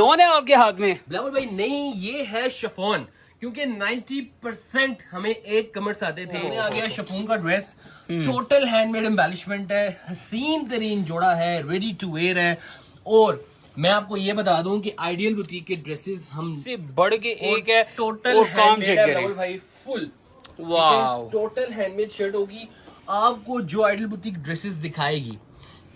Loan है आपके हाथ में? बिलावल भाई नहीं, ये है शिफॉन, क्योंकि 90% हमें एक कमेंट्स आते थे। आ गया शिफॉन का ड्रेस, टोटल हैंडमेड एम्बेलिशमेंट है, हसीन तरीन जोड़ा है, रेडी टू वेयर है। और मैं आपको ये बता दूं कि आइडियल बुटीक के ड्रेसेस हमसे बढ़ के एक है, टोटल और काम चेक करें बिलावल भाई फुल वाह, टोटल हैंडमेड शर्ट होगी। आपको जो आइडियल बुटीक ड्रेसेस दिखाएगी,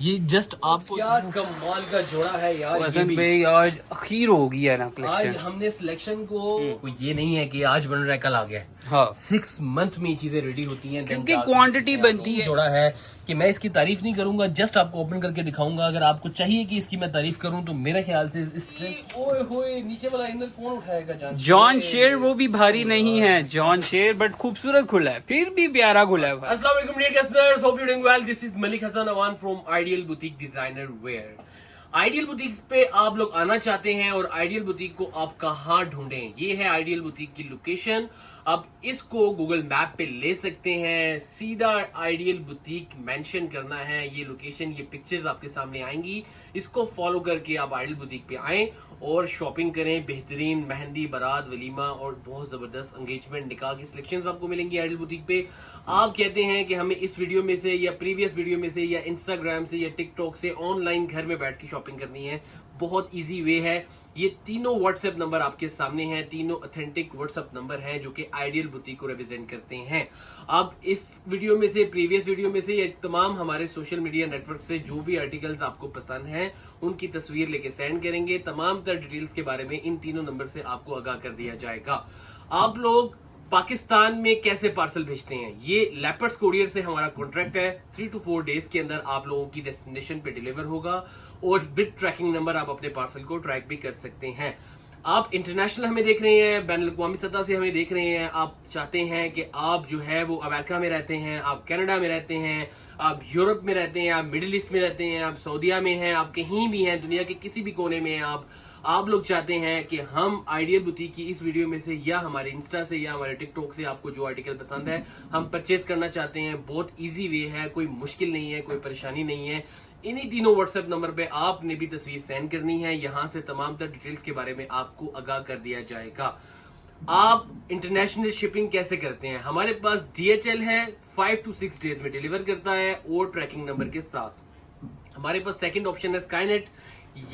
ये जस्ट आपको क्या कमाल का जोड़ा है यार। वसन भाई आज अखीर होगी है ना आज कलेक्शन। हमने सिलेक्शन को ये नहीं है कि आज बन रहा है कल आ गया है। हाँ 6 मंथ में ये चीजें रेडी होती हैं, क्योंकि क्वांटिटी बनती है। जोड़ा है कि मैं इसकी तारीफ नहीं करूंगा, जस्ट आपको ओपन करके दिखाऊंगा। अगर आपको चाहिए कि इसकी मैं तारीफ करूं तो मेरे ख्याल से इस ओए होए नीचे वाला इनर कौन उठाएगा? जॉन शेर वो भी भारी नहीं है, जॉन शेर बट खूबसूरत खुला है, फिर भी प्यारा खुला है। अस्सलाम वालेकुम dear customers, hope you doing well. This is Malik Hasan Awan from ideal boutique designer wear. Ideal boutiques पे आप लोग आना चाहते हैं और आइडियल बुटीक को आप कहाँ ढूंढें, ये है आइडियल बुटीक की लोकेशन। आप इसको गूगल मैप पे ले सकते हैं, सीधा आइडियल बुटीक मेंशन करना है, ये लोकेशन, ये पिक्चर्स आपके सामने आएंगी, इसको फॉलो करके आप आइडियल बुटीक पे आएं और शॉपिंग करें। बेहतरीन मेहंदी, बारात, वलीमा और बहुत जबरदस्त एंगेजमेंट, निकाह की सिलेक्शंस आपको मिलेंगी आइडियल बुटीक पे। आप कहते हैं कि हमें इस वीडियो में से या प्रीवियस वीडियो में से या इंस्टाग्राम से या टिकटॉक से ऑनलाइन घर में बैठ के शॉपिंग करनी है, बहुत इजी वे है। ये तीनों व्हाट्सएप नंबर आपके सामने हैं, तीनों ऑथेंटिक व्हाट्सएप नंबर हैं जो कि आइडियल बुटीक को रिप्रेजेंट करते हैं। अब इस वीडियो में से, प्रीवियस वीडियो में से, ये तमाम हमारे सोशल मीडिया नेटवर्क से जो भी आर्टिकल्स आपको पसंद हैं उनकी तस्वीर लेके सेंड करेंगे। तमाम तर डिटेल्स के बारे में इन तीनों नंबर से आपको आगाह कर दिया जाएगा। आप लोग पाकिस्तान में कैसे पार्सल भेजते हैं, ये लेपर्ड्स कोरियर से हमारा कॉन्ट्रैक्ट है। 3 to 4 डेज के अंदर आप लोगों की डेस्टिनेशन पे डिलीवर होगा और विद ट्रैकिंग नंबर आप अपने पार्सल को ट्रैक भी कर सकते हैं। आप इंटरनेशनल हमें देख रहे हैं, बैनुल अक़वामी सतह से हमें देख रहे हैं, आप चाहते हैं कि आप जो है वो अमेरिका में रहते हैं, आप कनाडा में रहते हैं, आप यूरोप में रहते हैं, आप मिडिल ईस्ट में रहते हैं, आप सऊदीया में हैं, आप कहीं भी हैं, दुनिया के किसी भी कोने में हैं, आप लोग चाहते हैं कि हम आइडियल बुटीक की इस वीडियो में से या हमारे इंस्टा से या हमारे टिकटॉक से आपको जो आर्टिकल पसंद है हम परचेज करना चाहते हैं, बहुत इजी वे है, कोई मुश्किल नहीं है, कोई परेशानी नहीं है। इन्हीं तीनों व्हाट्सएप नंबर पे आपने भी तस्वीर सेंड करनी है, यहां से तमाम तर डिटेल्स के बारे में आपको आगाह कर दिया जाएगा। आप इंटरनेशनल शिपिंग कैसे करते हैं? हमारे पास DHL है, 5 to 6 डेज में डिलीवर करता है और ट्रैकिंग नंबर के साथ। हमारे पास सेकंड ऑप्शन है स्काईनेट,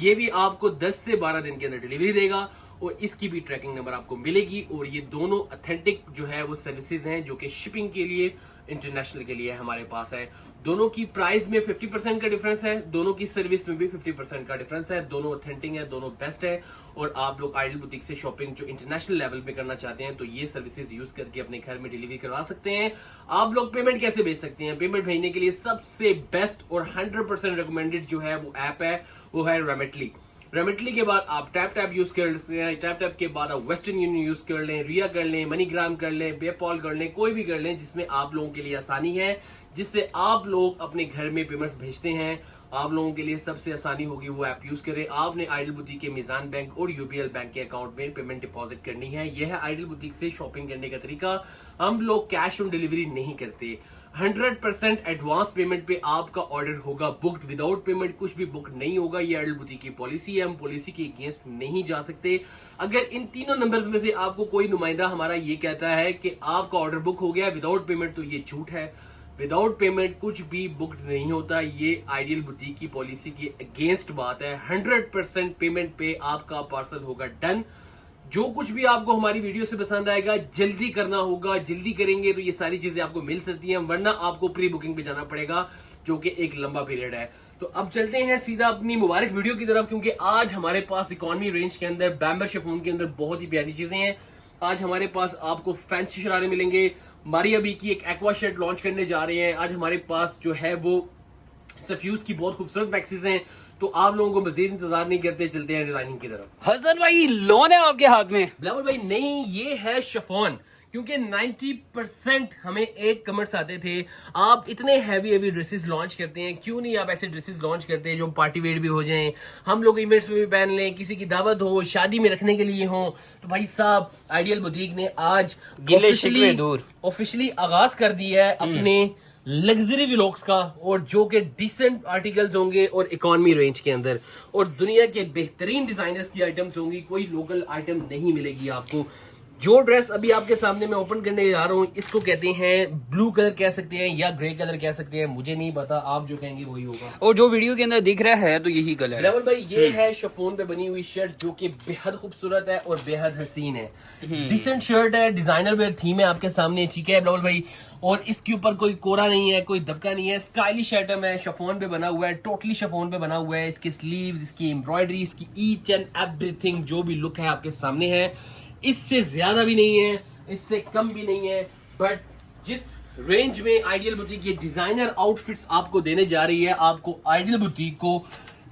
ये भी आपको 10 से 12 दिन के अंदर डिलीवरी देगा और इसकी भी ट्रैकिंग नंबर आपको मिलेगी। और ये दोनों ऑथेंटिक जो है वो सर्विसेज हैं जो कि शिपिंग के लिए, इंटरनेशनल के लिए हमारे पास है। दोनों की प्राइस में 50% का डिफरेंस है, दोनों की सर्विस में भी 50% का डिफरेंस है, दोनों ऑथेंटिक है, दोनों बेस्ट है। और आप लोग आइडियल बुटीक से शॉपिंग जो इंटरनेशनल लेवल पे करना चाहते हैं तो ये सर्विसेज यूज करके अपने घर में डिलीवरी करवा सकते हैं। आप लोग पेमेंट कैसे भेज सकते हैं? पेमेंट भेजने के लिए सबसे बेस्ट और 100% रिकमेंडेड जो है वो ऐप है, वो है रेमिटली। रेमिटली के बाद आप टैप यूज कर सकते हैं, टैप के बाद आप वेस्टर्न यूनियन यूज कर लें, रिया कर लें, मनीग्राम कर लें, पेपॉल कर लें, कोई भी कर लें जिसमें आप लोगों के लिए आसानी है, जिससे आप लोग अपने घर में पेमेंट्स भेजते हैं। आप लोगों के लिए सबसे आसानी होगी वो ऐप यूज करें। आपने आइडियल बुटीक के मिजान बैंक और UBL बैंक के अकाउंट में पेमेंट डिपॉजिट करनी है। यह है आइडियल बुटीक से शॉपिंग करने का तरीका। हम लोग कैश ऑन डिलीवरी नहीं करते, 100% एडवांस पेमेंट पे आपका ऑर्डर होगा बुक्ड। विदाउट पेमेंट कुछ भी बुक नहीं होगा, ये आइडियल बुटीक की पॉलिसी है, हम पॉलिसी के अगेंस्ट नहीं जा सकते। अगर इन तीनों नंबर्स में से आपको कोई नुमाइंदा हमारा ये कहता है कि आपका ऑर्डर बुक हो गया विदाउट पेमेंट, तो ये झूठ है। विदाउट पेमेंट कुछ भी बुक्ड नहीं होता, ये आइडियल बुटीक की पॉलिसी के अगेंस्ट बात है। 100% पेमेंट पे आपका पार्सल होगा डन। जो कुछ भी आपको हमारी वीडियो से पसंद आएगा जल्दी करना होगा, जल्दी करेंगे तो ये सारी चीजें आपको मिल सकती हैं, वरना आपको प्री बुकिंग पे जाना पड़ेगा जो कि एक लंबा पीरियड है। तो अब चलते हैं सीधा अपनी मुबारक वीडियो की तरफ, क्योंकि आज हमारे पास इकोनॉमी रेंज के अंदर बैम्बर शिफॉन के अंदर बहुत ही प्यारी चीजें हैं। आज हमारे पास आपको फैंसी शरारे मिलेंगे। मारिया बी की एक एक्वा शर्ट लॉन्च करने जा रहे हैं। आज हमारे पास जो है वो सफ्यूज की बहुत खूबसूरत मैक्सीज हैं। तो आप लोगों को मजीद इंतजार नहीं करते, चलते हैं डिजाइनिंग की तरफ। हसन भाई लोन है आपके हाथ में? बिलावल भाई नहीं, ये है शिफॉन, क्योंकि 90% हमें एक कमेंट्स आते थे, आप इतने हैवी ड्रेसेस लॉन्च करते हैं, क्यों नहीं आप ऐसे ड्रेसेस लॉन्च करते हैं जो पार्टी वेयर भी हो जाएं, हम लोग इवेंट्स में भी पहन लें, किसी की दावत हो, शादी में रखने के लिए हो। तो भाई साहब आइडियल बुटीक ने आज ऑफिशियली आगाज कर दिया है अपने लग्जरी व्लॉग्स का, और जो कि डिसेंट आर्टिकल्स होंगे और इकोनॉमी रेंज के अंदर, और दुनिया के बेहतरीन डिजाइनर्स की आइटम्स होंगी। कोई लोकल आइटम नहीं मिलेगी आपको। जो ड्रेस अभी आपके सामने मैं ओपन करने जा रहा हूँ, इसको कहते हैं ब्लू कलर कह सकते हैं या ग्रे कलर कह सकते हैं, मुझे नहीं पता, आप जो कहेंगे वही होगा। और जो वीडियो के अंदर दिख रहा है तो यही कलर है। बिलावल भाई, ये है शिफॉन पे बनी हुई शर्ट जो कि बेहद खूबसूरत है और बेहद हसीन है। डिसेंट शर्ट है, डिजाइनर वेयर थीम है आपके सामने, ठीक है बिलावल भाई। और इसके ऊपर कोई कोरा नहीं है, कोई दबका नहीं है, स्टाइलिश आइटम है, शिफॉन पे बना हुआ है, टोटली शिफॉन पे बना हुआ है। इसके स्लीव्स, इसकी एम्ब्रॉयडरी, इसकी ईच एंड एवरीथिंग जो भी लुक है आपके सामने है। इससे ज्यादा भी नहीं है, इससे कम भी नहीं है, बट जिस रेंज में आइडियल बुटीक ये डिजाइनर आउटफिट्स आपको देने जा रही है, आपको आइडियल बुटीक को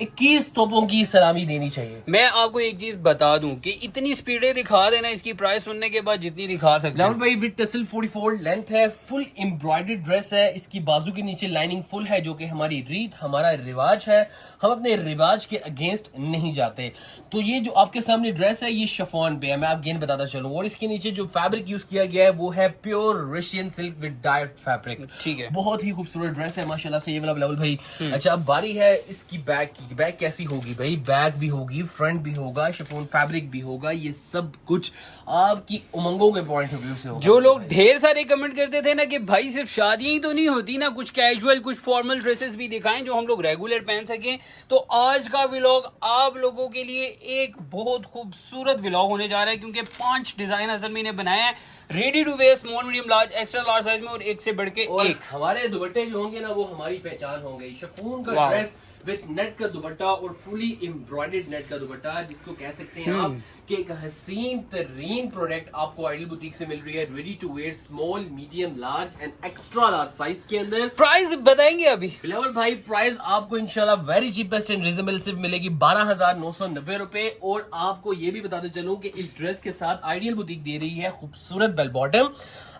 21 तोपों की सलामी देनी चाहिए। मैं आपको एक चीज बता दूं कि इतनी स्पीडें दिखा देना इसकी प्राइस सुनने के बाद जितनी दिखा सकते राहुल हैं। भाई, विद टसल 44 लेंथ है, फुल एम्ब्रॉयडर्ड ड्रेस है, इसकी बाजू के नीचे लाइनिंग फुल है, जो कि हमारी रीत, हमारा रिवाज है। हम अपने रिवाज के अगेंस्ट नहीं जाते। तो ये जो आपके सामने ड्रेस है, ये शिफॉन पे है, मैं आप गेन बताता चलूं। और इसके नीचे जो फैब्रिक यूज किया गया है वो है pure Russian silk with died fabric. ठीक है, बहुत ही खूबसूरत ड्रेस है माशाल्लाह से ये वाला बिलावल भाई। अच्छा, अब बारी है इसकी बैग की। बैग कैसी होगी भाई? बैग भी होगी, फ्रंट भी होगा, शिफॉन फैब्रिक भी होगा, ये सब कुछ आपकी उमंगों के पॉइंट ऑफ व्यू से होगा। जो लोग ढेर सारे कमेंट करते थे ना कि भाई सिर्फ शादियां ही तो नहीं होती ना, कुछ कैजुअल, कुछ फॉर्मल ड्रेसेस भी दिखाएं जो हम लोग रेगुलर पहन सकें, तो आज का व्लॉग आप लोगों के लिए एक बहुत खूबसूरत व्लॉग होने जा रहा है, क्योंकि 5 डिजाइन असल में इन्हें बनाया है, ready to wear, small, medium, large, extra large size में, और एक से बढ़ के और एक। हमारे दुपट्टे जो होंगे ना, वो हमारी पहचान होंगे। शिफॉन का वाह। ड्रेस विद नेट का दुपट्टा और फुली एम्ब्रॉयडर्ड नेट का दुपट्टा, जिसको कह सकते हैं आप कि एक हसीन तरीन प्रोडक्ट आपको आइडियल बुटीक से मिल रही है, ready to wear, small, medium, large and extra large size के अंदर। प्राइस बताएंगे अभी बिलावल भाई, प्राइस आपको इंशाल्लाह वेरी चीपेस्ट एंड रिजनेबल सिर्फ मिलेगी 12,990 रुपए। और आपको ये भी बताते चलूं कि इस ड्रेस के साथ आइडियल बुटीक दे रही है खूबसूरत बेल बॉटम।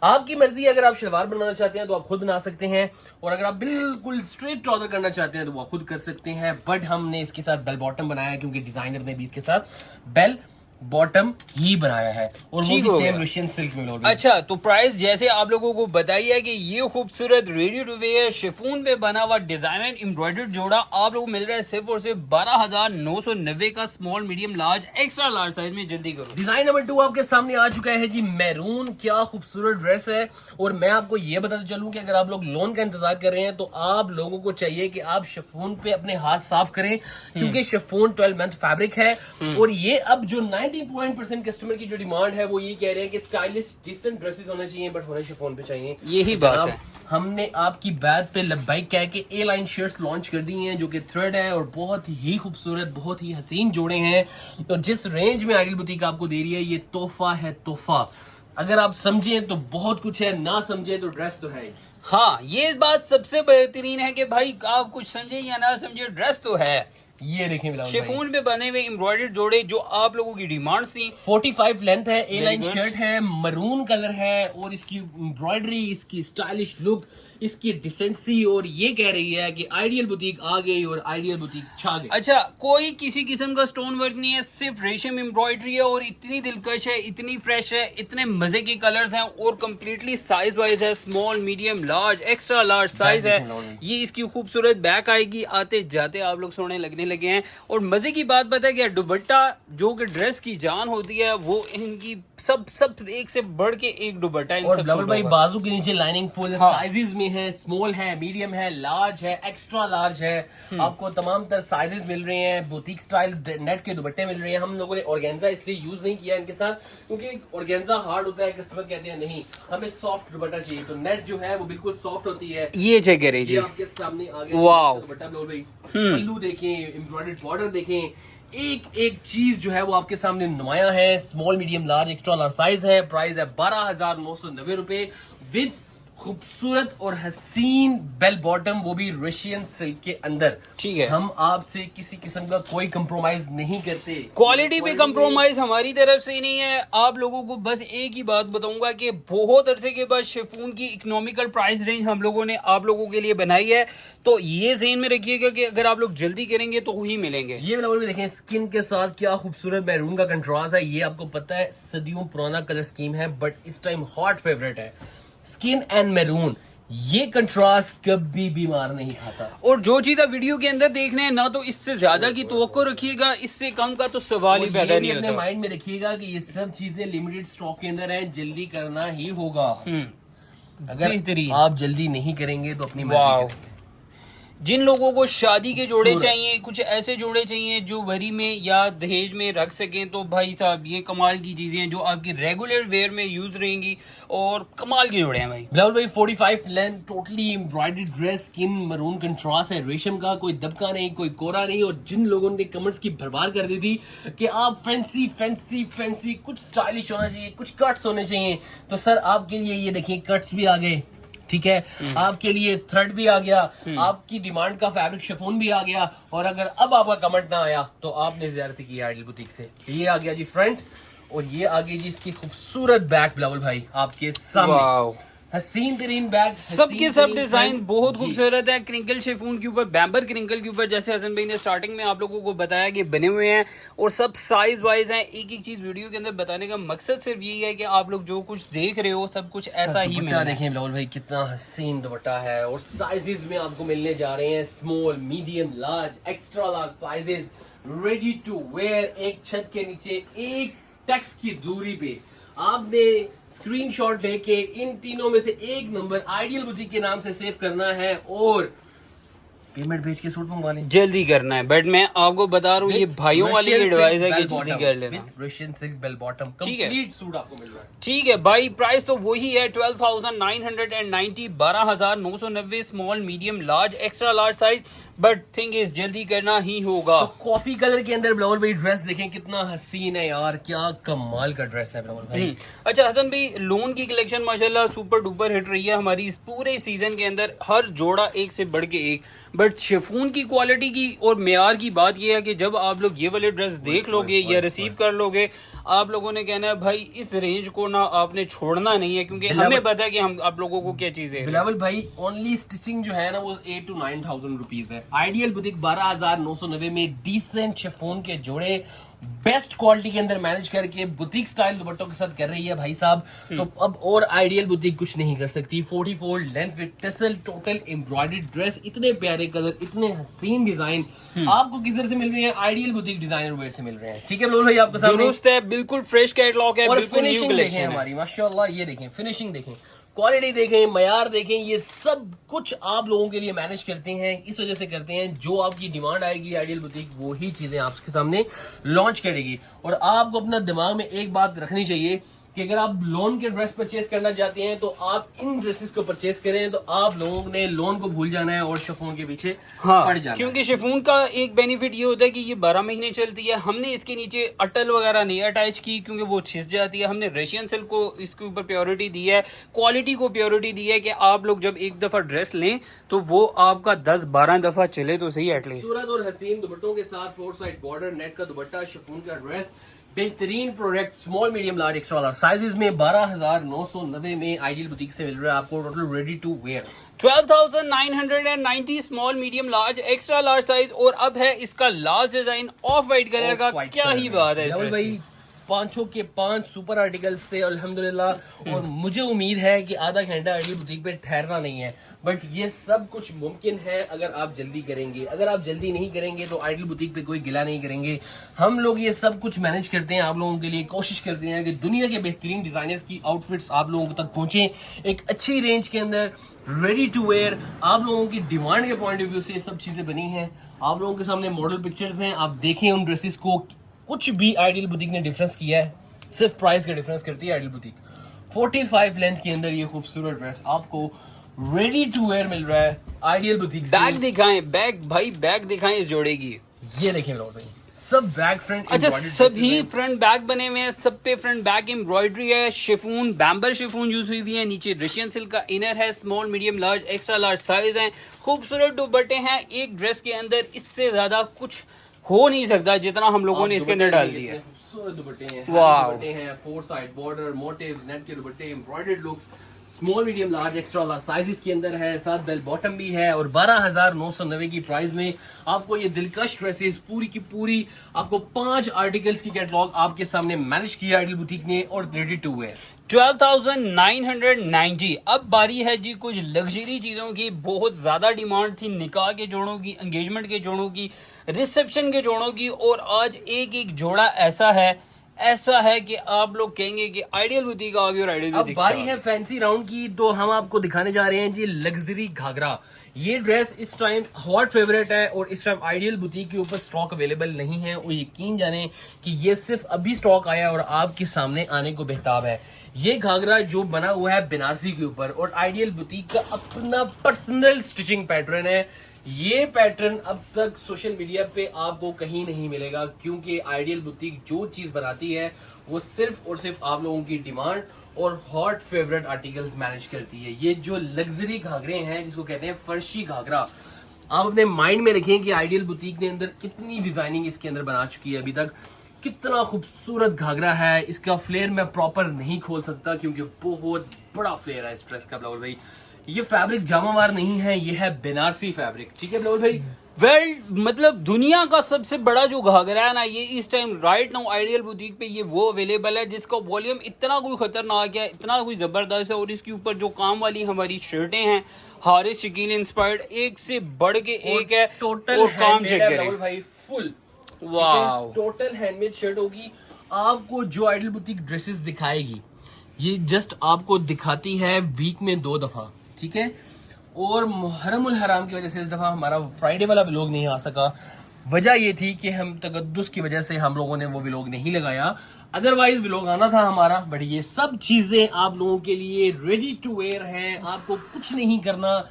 आपकी मर्जी है, अगर आप शलवार बनाना चाहते हैं तो आप खुद बना सकते हैं, और अगर आप बिल्कुल स्ट्रेट ट्राउजर करना चाहते हैं तो वो खुद कर सकते हैं। बट हमने इसके साथ बेल बॉटम बनाया है क्योंकि डिजाइनर ने भी इसके साथ बेल बॉटम ही बनाया है, और वो ठीक भी हो सेम गया। रशियन सिल्क में लोगे। अच्छा, तो प्राइस जैसे आप लोगों को बताइए कि ये खूबसूरत रेडी टू वेयर शिफॉन पे बना हुआ डिजाइनर एम्ब्रॉयडर्ड जोड़ा आप लोगों को मिल रहा है सिर्फ और सिर्फ 12,990 का, small, medium, large, extra large size में। जल्दी करो। डिजाइन नंबर 2 आपके सामने आ चुका है जी, मैरून। क्या खूबसूरत ड्रेस है। और मैं आपको ये बताते चलूं कि अगर आप लोग लोन का इंतजार कर रहे हैं तो आप लोगों को चाहिए कि आप शिफॉन पे अपने हाथ साफ करें, क्योंकि शिफॉन 12 मंथ फैब्रिक है। और ये अब जो 90% कस्टमर की जो डिमांड है वो ये कह रहे हैं कि स्टाइलिश डिसेंट ड्रेसेस होने चाहिए, बट होने शिफॉन पे चाहिए। यही बात जनाब, है। हमने आपकी बैग पे लब्बाइक कह के ए लाइन शर्ट्स लॉन्च कर दी हैं, जो कि थ्रेड है और बहुत ही खूबसूरत, बहुत ही हसीन जोड़े हैं। तो जिस रेंज में आइडियल बुटीक आपको दे रही है, ये तोहफा है, तोहफा। अगर आप समझें तो बहुत कुछ है, ना समझे तो ड्रेस तो है। हाँ, ये बात सबसे बेहतरीन है कि भाई आप कुछ समझे या ना समझे, ड्रेस तो है। ये देखें बिलावल भाई, शिफॉन पे बने हुए एम्ब्रॉयडर्ड जोड़े जो आप लोगों की डिमांड थी। 45 लेंथ है, ए लाइन good. शर्ट है, मरून कलर है, और इसकी एम्ब्रॉयडरी, इसकी स्टाइलिश लुक, इसकी डिसेंसी, और ये कह रही है कि आइडियल बुटीक आ गई और आइडियल बुटीक छा गई। अच्छा, कोई किसी किस्म का स्टोन वर्क नहीं है, सिर्फ रेशम एम्ब्रॉयडरी है, और इतनी दिलकश है, इतनी फ्रेश है, इतने मजे के कलर्स हैं, और कंप्लीटली साइज वाइज है, small, medium, large, extra large size है। ये इसकी खूबसूरत बैक आएगी, आते जाते आप लोग सोने लगने लगे हैं। और मजे की बात पता है क्या, दुपट्टा जो कि ड्रेस की जान होती है, वो इनकी सब एक से बढ़ के एक दुपट्टा इन और सब बिलावल भाई, बाजू के नीचे लाइनिंग फुल हाँ। साइजेस में है, स्मॉल है, मीडियम है, लार्ज है, एक्स्ट्रा लार्ज है। आपको तमाम तर साइजेस मिल रहे हैं, बुटीक स्टाइल नेट के दुपट्टे मिल रहे हैं। हम लोगों ने ऑर्गेन्जा इसलिए यूज नहीं किया इनके साथ, क्योंकि ऑर्गेन्जा हार्ड होता है, कस्टमर कहते हैं नहीं हमें सॉफ्ट दुपट्टा चाहिए, तो नेट जो है वो बिल्कुल सॉफ्ट होती है। ये चेक करें जी, ये आपके सामने आ गया वाव। दुपट्टा। बिलावल भाई, पल्लू देखें, एम्ब्रॉयडर्ड बॉर्डर देखें, एक एक चीज जो है वो आपके सामने नुमाया है। Small, medium, large, extra large size है। प्राइस है 12,990 रुपए, विद खूबसूरत और हसीन बेल बॉटम, वो भी रशियन सिल्क के अंदर। ठीक है। हम आपसे किसी किस्म का कोई कंप्रोमाइज नहीं करते, क्वालिटी पे कंप्रोमाइज हमारी तरफ से नहीं है। आप लोगों को बस एक ही बात बताऊंगा कि बहुत अरसे के बाद शिफॉन की इकोनॉमिकल प्राइस रेंज हम लोगों ने आप लोगों के लिए बनाई है, तो ये ज़हन में रखिएगा कि अगर आप लोग जल्दी करेंगे तो ही मिलेंगे। ये बिलावल भी देखें, स्किन के साथ क्या खूबसूरत मैरून का कंट्रास्ट है। ये आपको पता है सदियों पुराना कलर स्कीम है, बट इस टाइम हॉट फेवरेट है, स्किन एंड मैरून। ये कंट्रास्ट कभी बीमार नहीं खाता। और जो चीज आप वीडियो के अंदर देख रहे हैं ना, तो इससे ज्यादा की तवक्को रखिएगा, इससे कम का तो सवाल ही और पैदा ये नहीं भी अपने होता। माइंड में रखिएगा कि ये सब चीजें लिमिटेड स्टॉक के अंदर हैं, जल्दी करना ही होगा। अगर बेहतरीन। आप जल्दी नहीं करेंगे तो अपनी वाह। मर्जी करेंगे। जिन लोगों को शादी के जोड़े खूबसूरत। चाहिए, कुछ ऐसे जोड़े चाहिए जो वरी में या दहेज में रख सकें, तो भाई साहब ये कमाल की चीजें हैं जो आपकी रेगुलर वेयर में यूज रहेंगी और कमाल के जोड़े हैं भाई। बिलावल भाई 45 length totally embroidered dress, skin maroon contrast है, रेशम का, कोई दबका नहीं, कोई कोरा नहीं। और जिन लोगों ने कमेंट्स की भरमार कर दी थी कि आप फैंसी फैंसी फैंसी, कुछ स्टाइलिश होना चाहिए, कुछ कट्स होने चाहिए, तो सर आपके लिए ये देखिए कट्स भी आ गए, ठीक है, आपके लिए थ्रेड भी आ गया, आपकी डिमांड का फैब्रिक शिफॉन भी आ गया। और अगर अब आपका कमेंट ना आया तो आपने ज़्यादती की आइडियल बुटीक से। ये आ गया जी फ्रंट, और ये आ गई जी इसकी खूबसूरत बैक बिलावल भाई आपके सामने। वाओ। हसीन तरीन बैग, सबके सब डिजाइन बहुत खूबसूरत है। क्रिंकल शिफॉन के ऊपर, बैम्बर क्रिंकल के ऊपर, जैसे हसन भाई ने स्टार्टिंग में आप लोगों को बताया कि बने हुए हैं, और सब साइज वाइज हैं। एक एक चीज वीडियो के अंदर बताने का मकसद सिर्फ यही है कि आप लोग जो कुछ देख रहे हो सब कुछ ऐसा ही मिलना है। देखें बिलावल भाई कितना हसीन दुपट्टा है, और साइजेस में आपको मिलने जा रहे हैं small, medium, large, extra large sizes, ready to wear. एक छत के नीचे, एक टैक्स की दूरी पे आपने स्क्रीनशॉट लेके इन तीनों में से एक नंबर आइडियल बुटीक के नाम से सेव करना है, और पेमेंट भेज के सूट मंगवा लें। जल्दी करना है। बट मैं आपको बता रहा हूँ, ये भाइयों वाली एडवाइस है कि जल्दी कर लेना। रशियन सिल्क बेल बॉटम ठीक है। कंप्लीट सूट आपको मिल रहा है। ठीक है भाई, प्राइस तो वही है 12,990, 12,990, small, medium, large, extra large size. But thing is जल्दी करना ही होगा। तो कॉफी कलर के अंदर बिलावल भाई ड्रेस देखें कितना हसीन है यार, क्या कमाल का ड्रेस है बिलावल भाई। अच्छा हसन भाई, लोन की कलेक्शन माशाल्लाह सुपर डुपर हिट रही है हमारी इस पूरे सीजन के अंदर, हर जोड़ा एक से बढ़ के एक। बट शिफॉन की क्वालिटी की और मेयार की बात यह है कि जब आप लोग ये वाले ड्रेस देख लोगे या रिसीव कर लोगे, आप लोगों ने कहना है भाई इस रेंज को ना आपने छोड़ना नहीं है, क्योंकि हमें पता है कि हम आप लोगों को क्या चीजें। बिलावल भाई ओनली स्टिचिंग जो है ना वो 8 to 9,000 रुपीज है। आइडियल बुटीक 12,990 में डिसेंट शिफॉन के जोड़े बेस्ट क्वालिटी के अंदर मैनेज करके बुटीक स्टाइल दुपट्टों के साथ कर रही है भाई साहब। तो अब और आइडियल बुटीक कुछ नहीं कर सकती। 44 length with tussle total embroidered dress, इतने प्यारे कलर, इतने हसीन डिजाइन आपको किधर से मिल रहे हैं? आइडियल बुटीक डिजाइनर वेयर से मिल रहे हैं। ठीक है बिलावल भाई, आपके सामने दुरुस्त है, बिल्कुल फ्रेश कैटलॉग है, और बिल्कुल न्यू फिनिशिंग देखें कलेक्शन है। हमारी माशाल्लाह, ये देखें फिनिशिंग देखें, क्वालिटी देखें, मयार देखें, ये सब कुछ आप लोगों के लिए मैनेज करते हैं। इस वजह से करते हैं जो आपकी डिमांड आएगी आइडियल बुटीक वो ही चीजें आपके सामने लॉन्च करेगी। और आपको अपना दिमाग में एक बात रखनी चाहिए कि अगर आप लोन के ड्रेस परचेस करना चाहते हैं तो आप इन ड्रेसेस को परचेस करें, तो आप लोगों ने लोन को भूल जाना है और शिफॉन के पीछे पड़ जाना है। क्योंकि शिफॉन का एक बेनिफिट ये होता है कि ये 12 महीने चलती है। हमने इसके नीचे अटल वगैरह नहीं अटैच की क्योंकि वो छिस जाती है। हमने रशियन सिल्क को इसके ऊपर प्योरिटी दी है, क्वालिटी को प्योरिटी दी है कि आप लोग जब एक दफा ड्रेस लें तो वो आपका 10-12 दफा चले तो सही एटलीस्ट। खूबसूरत और हसीन दुपट्टों के साथ 4 साइड बॉर्डर, नेट का दुपट्टा, शिफॉन का ड्रेस, बेहतरीन product, small, medium, large, extra large sizes में 12,990 में आइडियल बुटीक से मिल रहा है आपको total ready to wear. 12,990 small, medium, large, extra large size. और अब है इसका last design off white colour का। क्या ही बात है इस बिलावल ड्रेस भाई की। 500 के 5 सुपर आर्टिकल्स थे अल्हम्दुलिल्लाह। और मुझे उम्मीद है कि आधा घंटा आइडियल बुटीक पे ठहरना नहीं है, बट ये सब कुछ मुमकिन है अगर आप जल्दी करेंगे। अगर आप जल्दी नहीं करेंगे तो आइडियल बुटीक पे कोई गिला नहीं करेंगे। हम लोग ये सब कुछ मैनेज करते हैं आप लोगों के लिए, कोशिश करते हैं कि दुनिया के बेहतरीन डिजाइनर्स की आउटफिट्स आप लोगों तक पहुंचे एक अच्छी रेंज के अंदर, रेडी टू वेयर। आप लोगों की डिमांड के पॉइंट ऑफ व्यू से ये सब चीजें बनी हैं। आप लोगों के सामने मॉडल पिक्चर्स हैं, आप देखें उन ड्रेसेस को। कुछ भी आइडियल बुटीक ने डिफरेंस किया है, सिर्फ प्राइस का डिफरेंस करती है आइडियल बुटीक। 45 लेंथ के अंदर ये खूबसूरत ड्रेस आपको रेडी टू वेयर मिल रहा है आइडियल बुटीक से। बैग दिखाएं, बैग भाई बैग दिखाएं इस जोड़े की। ये देखें लोग भाई, सब बैक फ्रंट। अच्छा सभी फ्रंट बैक बने हुए हैं, सब पे फ्रंट बैक एम्ब्रॉयडरी है, शिफॉन, बैम्बर शिफॉन यूज हुई हुई है। नीचे रशियन सिल्क का इनर है, small, medium, large, extra large size है। खूबसूरत दुपट्टे हैं एक ड्रेस के अंदर, इससे ज्यादा कुछ हो नहीं सकता जितना हम लोगों ने इसके अंदर डाल दिया है। खूबसूरत दुपट्टे हैं, वाह। दुपट्टे हैं, 4 साइड बॉर्डर, मोटिव्स, नेट के दुपट्टे, embroidered looks, small medium large extra large size के अंदर है, साथ बेल बॉटम भी है और 12,990 की प्राइस में आपको ये दिलकश ड्रेसेस पूरी की पूरी आपको 5 आर्टिकल्स की कैटलॉग आपके सामने मैनेज किया आइडियल बुटीक ने और रेडी टू वेयर 12,990। अब बारी है जी कुछ लग्जरी चीजों की। बहुत ज्यादा डिमांड थी निकाह के जोड़ों की, एंगेजमेंट के जोड़ों की, रिसेप्शन के जोड़ों की, और आज एक एक जोड़ा ऐसा है कि आप लोग कहेंगे कि आइडियल बुटीक आ गई और आइडियल अब बुटीक बारी है फैंसी राउंड की, तो हम आपको दिखाने जा रहे हैं जी लग्जरी घाघरा। ये ड्रेस इस टाइम हॉट फेवरेट है और इस टाइम आइडियल बुटीक के ऊपर स्टॉक अवेलेबल नहीं है और यकीन जाने कि ये सिर्फ अभी स्टॉक आया और आपके सामने आने को बेहताब है। ये घाघरा जो बना हुआ है बनारसी के ऊपर और आइडियल बुटीक का अपना पर्सनल स्टिचिंग पैटर्न है। ये पैटर्न अब तक सोशल मीडिया पे आपको कहीं नहीं मिलेगा, क्योंकि आइडियल बुटीक जो चीज बनाती है वो सिर्फ और सिर्फ आप लोगों की डिमांड और हॉट फेवरेट आर्टिकल्स मैनेज करती है। ये जो लग्जरी घाघरे हैं जिसको कहते हैं फर्शी घाघरा, आप अपने माइंड में रखें कि आइडियल बुटीक ने अंदर कितनी डिजाइनिंग इसके अंदर बना चुकी है अभी तक, कितना खूबसूरत घाघरा है। इसका फ्लेयर मैं प्रॉपर नहीं खोल सकता क्योंकि बहुत बड़ा फ्लेयर है इस ड्रेस का बिलावल भाई। ये फैब्रिक जामावार नहीं है, ये है बनारसी फैब्रिक, ठीक है बिलावल भाई। मतलब दुनिया का सबसे बड़ा जो घाघरा है ना, ये इस time right now ideal boutique पे ये वो अवेलेबल है जिसका वॉल्यूम इतना कोई खतरनाक है, इतना कोई जबरदस्त है। और इसके ऊपर जो काम वाली हमारी शर्टें हैं हारिस शकील इंस्पायर्ड, एक से बढ़ के एक है। टोटल और काम चेक बिलावल करें भाई, फुल वाव, टोटल हैंडमेड शर्ट होगी। आपको जो आइडियल बुटीक ड्रेसेस दिखाएगी ये जस्ट आपको दिखाती है वीक में 2 दफा, ठीक है। और मुहर्रमुल हराम की वजह से इस दफा हमारा फ्राइडे वाला व्लॉग नहीं आ सका। वजह ये थी कि हम तकद्दुस की वजह से हम लोगों ने वो व्लॉग नहीं लगाया, अदरवाइज व्लॉग आना था हमारा। बट ये सब चीजें आप लोगों के लिए रेडी टू वेयर हैं, आपको कुछ नहीं करना,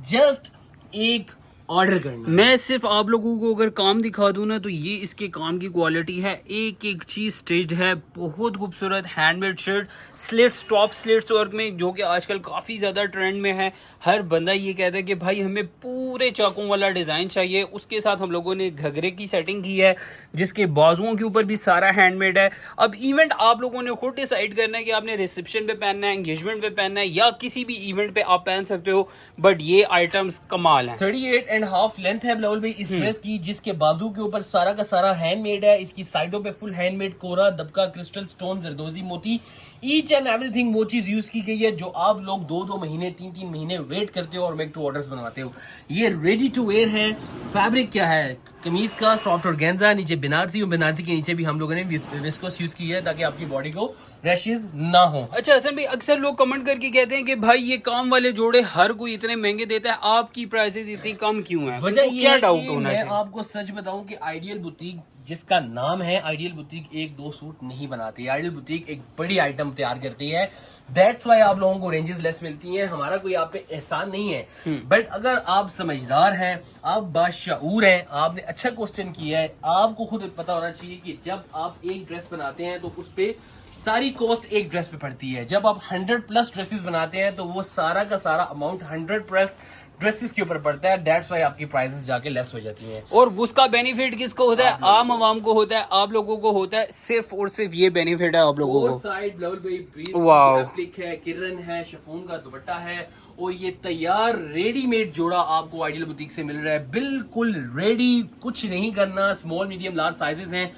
जस्ट एक ऑर्डर करना। मैं सिर्फ आप लोगों को अगर काम दिखा दूं ना, तो ये इसके काम की क्वालिटी है, एक एक चीज स्टिच्ड है, बहुत खूबसूरत handmade shirt, slits, top slits work में, जो कि आजकल काफी ज्यादा ट्रेंड में है। हर बंदा ये कहता है कि भाई हमें पूरे चाकों वाला डिजाइन चाहिए। उसके साथ हम लोगों ने घघरे की सेटिंग की है जिसके बाजुओं के ऊपर भी सारा हैंडमेड है। अब इवेंट आप लोगों ने खुद डिसाइड करना है कि आपने रिसेप्शन पे पहनना है, एंगेजमेंट पे पहनना है, या किसी भी इवेंट पे आप पहन सकते हो। बट ये आइटम्स कमाल हैं। 38.5 लेंथ है बिलावल भाई इस ड्रेस की, जिसके बाजू के ऊपर सारा का सारा हैंडमेड है। इसकी साइडों पे फुल हैंडमेड कोरा, दबका, क्रिस्टल स्टोन, जरदोजी मोती, ईच एंड एवरीथिंग वो चीज यूज की गई है जो आप लोग 2-2 महीने 3-3 महीने वेट करते हो और मेक टू ऑर्डर्स बनवाते हो। ये रेडी टू वेयर है। फैब्रिक क्या है, कमीज का सॉफ्ट ऑर्गेन्जा, नीचे बनारसी और बनारसी के नीचे भी हम लोगों ने विस्कोस यूज की है ताकि आपकी बॉडी को रैशेस ना हो। अच्छा हसन भाई, अक्सर लोग कमेंट करके कहते हैं कि भाई ये काम वाले जोड़े हर कोई इतने महंगे देता है, आपकी प्राइसेस इतनी कम क्यों है? वजह तो ये क्या है डाउट कि होना मैं चाहिए? आपको सच बताऊं कि आइडियल बुटीक जिसका नाम है आइडियल बुटीक 1-2 सूट नहीं बनाती। आइडियल बुटीक एक बड़ी आइटम तैयार करती है, दैट्स व्हाई आप लोगों को रेंजेस लेस मिलती हैं। हमारा कोई आप पे एहसान नहीं है, बट अगर आप समझदार हैं, आप बाशऊर हैं, आपने अच्छा क्वेश्चन किया है, आपको खुद पता होना चाहिए कि जब आप एक ड्रेस बनाते हैं तो उस पे सारी कॉस्ट एक ड्रेस पे पड़ती है। जब आप 100+ ड्रेसेस बनाते हैं तो वो सारा का सारा अमाउंट 100+ ड्रेसेस के ऊपर पड़ता है, दैट्स व्हाई आपकी प्राइसेस जाके लेस हो जाती हैं। और उसका बेनिफिट किसको होता है? आम आवाम को होता है, आप लोगों को होता है। सिर्फ और सिर्फ ये बेनिफिट है आप लोगों को। साइड ब्लाउज भाई ब्रीज वाओ, एप्लिक है, किरण है, शिफॉन का दुपट्टा है और ये तैयार रेडीमेड जोड़ा आपको आइडियल बुटीक से मिल रहा है, बिल्कुल रेडी, कुछ नहीं करना। स्मॉल मीडियम लार्ज साइजेस हैं,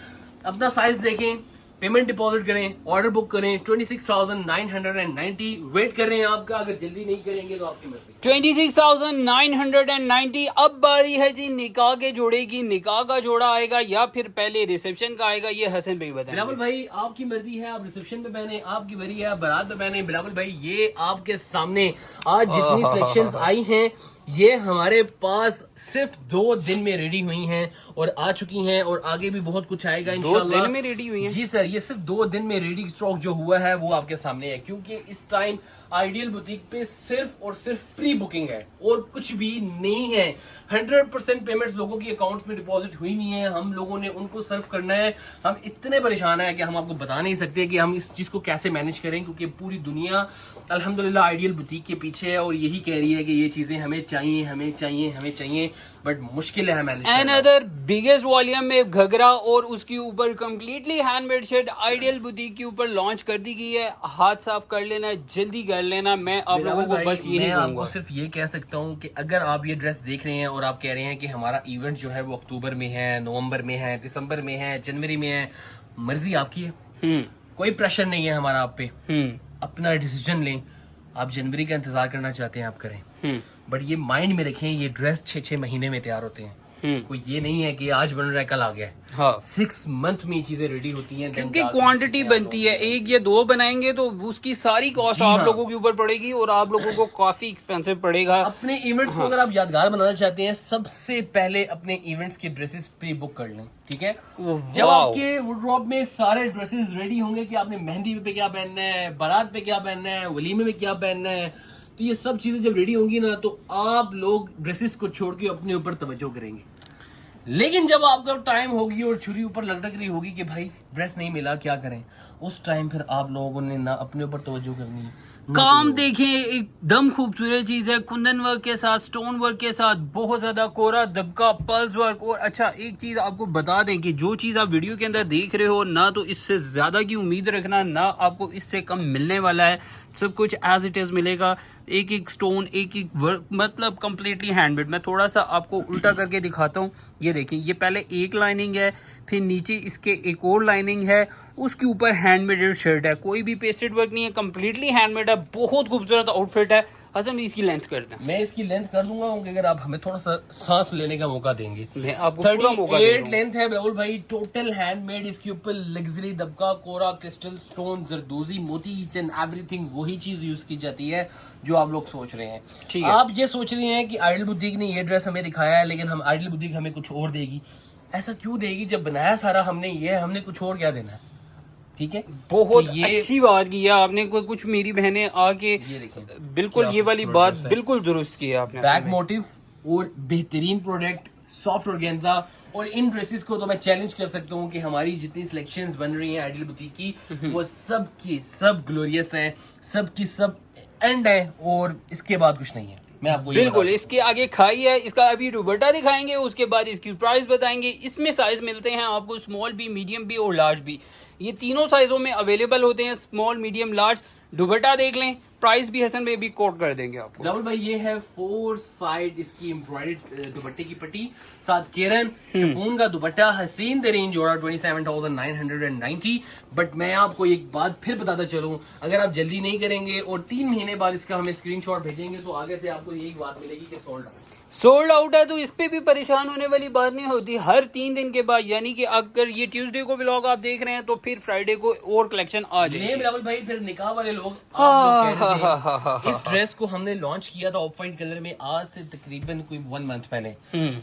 अपना साइज देखें, पेमेंट डिपॉजिट करें, ऑर्डर बुक करें। 26,990 वेट कर रहे हैं आपका, अगर जल्दी नहीं करेंगे तो आपकी मर्जी। 26,990। अब बारी है जी निकाह के जोड़े की। निकाह का जोड़ा आएगा या फिर पहले रिसेप्शन का आएगा, ये हसन भाई बताएं। बिलावल भाई आपकी मर्जी है, आप रिसेप्शन पे पहने, आपकी बारी है, आप बारात पे पहने। बिलावल भाई ये आपके सामने आज जितनी सिलेक्शंस आई हैं ये हमारे पास सिर्फ 2 दिन में रेडी हुई हैं और आ चुकी हैं और आगे भी बहुत कुछ आएगा इंशाल्लाह। 2 दिन में रेडी हुई हैं? जी सर, ये सिर्फ 2 दिन में रेडी स्टॉक जो हुआ है वो आपके सामने है, क्योंकि इस टाइम आइडियल बुटीक पे सिर्फ और सिर्फ प्री बुकिंग है और कुछ भी नहीं है। 100% पेमेंट्स लोगों की अकाउंट्स में डिपॉजिट हुई नहीं है, हम लोगों ने उनको सर्व करना है। हम इतने परेशान हैं कि हम आपको बता नहीं सकते कि हम इस चीज को कैसे मैनेज करें, क्योंकि पूरी दुनिया अल्हम्दुलिल्लाह आइडियल बुटीक के पीछे है और यही कह रही है कि ये चीजें हमें चाहिए, हमें चाहिए, हमें चाहिए, बट मुश्किल है मैनेज करना। अनदर बिगेस्ट वॉल्यूम में घघरा और उसके ऊपर completely handmade shirt ideal boutique के ऊपर लॉन्च कर दी गई है। हाथ साफ कर लेना, जल्दी कर लेना। मैं आप लोगों को बस यही मैं आपको कहूंगा। सिर्फ ये कह सकता हूँ कि अगर आप ये ड्रेस देख रहे हैं और आप कह रहे हैं कि हमारा इवेंट जो है वो अक्टूबर में है, नवंबर में है, दिसंबर में है, जनवरी में है, मर्जी आपकी है, कोई प्रेशर नहीं है हमारा आप पे। अपना डिसीजन लें। आप जनवरी का इंतजार करना चाहते हैं आप करें, बट ये माइंड में रखें ये ड्रेस 6-6 महीने में तैयार होते हैं। कोई ये नहीं है कि आज बन रहा है कल आ गया है। हाँ, 6 मंथ में ये चीजें रेडी होती हैं, क्योंकि क्वांटिटी बनती है। एक या दो बनाएंगे तो उसकी सारी कॉस्ट आप लोगों के ऊपर पड़ेगी और आप लोगों को काफी एक्सपेंसिव पड़ेगा। अपने इवेंट्स को अगर आप यादगार बनाना चाहते हैं, सबसे पहले अपने इवेंट्स के ड्रेसेस प्री बुक कर लें, ठीक है। जब आपके वॉर्डरोब में सारे ड्रेसेस रेडी होंगे कि आपने मेहंदी पे क्या पहनना है, बारात पे क्या पहनना है, वलीमे में क्या पहनना है, तो ये सब चीजें जब रेडी होंगी ना, तो आप लोग ड्रेसेस को छोड़ के अपने ऊपर तवज्जो करेंगे। लेकिन जब आपका टाइम होगी और छुरी ऊपर लटक रही होगी कि भाई ड्रेस नहीं मिला, क्या करें, उस टाइम फिर आप लोगों ने ना अपने ऊपर तवज्जो करनी है। काम देखें, एकदम खूबसूरत चीज है, कुंदन वर्क के साथ, स्टोन वर्क के साथ, बहुत ज्यादा कोरा दबका, पल्स वर्क। और अच्छा, एक चीज आपको बता दें कि जो चीज आप वीडियो के अंदर देख रहे हो ना, तो इससे ज्यादा की उम्मीद रखना, ना आपको इससे कम मिलने वाला है। सब कुछ एज इट इज मिलेगा, एक एक स्टोन, एक एक वर्क, मतलब कंप्लीटली हैंडमेड। मैं थोड़ा सा आपको उल्टा करके दिखाता हूँ। ये देखिए, ये पहले एक लाइनिंग है, फिर नीचे इसके एक और लाइनिंग है, उसके ऊपर हैंडमेड शर्ट है, कोई भी पेस्टेड वर्क नहीं है, कंप्लीटली हैंडमेड है। बहुत खूबसूरत आउटफिट है। हसन, इसकी लेंथ कर दें। मैं इसकी लेंथ कर दूंगा अगर आप हमें थोड़ा सा सांस लेने का मौका देंगे। मैं आपको पूरा मौका दे रहा हूं। 38 लेंथ है राहुल भाई, टोटल हैंडमेड। इसके ऊपर लग्जरी दबका, कोरा, क्रिस्टल, स्टोन, जरदोजी, मोती, ईच एंड एवरीथिंग वही चीज यूज की जाती है जो आप लोग सोच रहे हैं। आप ये सोच रहे हैं कि आइडियल बुटीक ने ये ड्रेस हमें दिखाया है, लेकिन हम आइडियल बुटीक हमें कुछ और देगी। ऐसा क्यों देगी जब बनाया सारा हमने ये, हमने कुछ और क्या देना है, ठीक है। बहुत अच्छी बात की है आपने। कुछ मेरी बहनें आके ये देखें, बिल्कुल ये वाली बात बिल्कुल दुरुस्त की है आपने। बैक मोटिव और बेहतरीन प्रोडक्ट, सॉफ्ट ऑर्गेन्जा। और इन ड्रेसेस को तो मैं चैलेंज कर सकता हूँ कि हमारी जितनी सिलेक्शंस बन रही हैं आइडियल बुटीक की, वो सब की सब ग्लोरियस हैं, सब की सब एंड है, और इसके बाद कुछ नहीं है। मैं आपको बिल्कुल इसके आगे खाई है। इसका अभी दुपट्टा दिखाएंगे, उसके बाद इसकी प्राइस बताएंगे। इसमें साइज मिलते हैं आपको, स्मॉल भी, मीडियम भी और लार्ज भी। ये तीनों साइजों में अवेलेबल होते हैं, स्मॉल, मीडियम, लार्ज। दुपट्टा देख लें, प्राइस भी हसन में भी कोट कर देंगे आपको। राहुल भाई, ये है 4 साइड इसकी एम्ब्रॉयडर्ड दुपट्टे की पट्टी, साथ केरन शिफॉन का दुपट्टा, हसीन तरीन जोड़ा 27,990। बट मैं आपको एक बात फिर बताता चलूं, अगर आप जल्दी नहीं करेंगे और 3 महीने बाद इसका हमें स्क्रीनशॉट भेजेंगे, तो आगे से आपको यही बात मिलेगी कि सोल्ड आउट है। तो इस पे भी परेशान होने वाली बात नहीं होती। हर 3 दिन के बाद, यानी कि अगर ये ट्यूसडे को व्लॉग आप देख रहे हैं तो फिर फ्राइडे को और कलेक्शन आ जाएगी। राहुल भाई, फिर निकाह वाले लोग इस ड्रेस को हमने लॉन्च किया था ऑफ वाइट कलर में आज से तकरीबन कोई 1 मंथ पहले,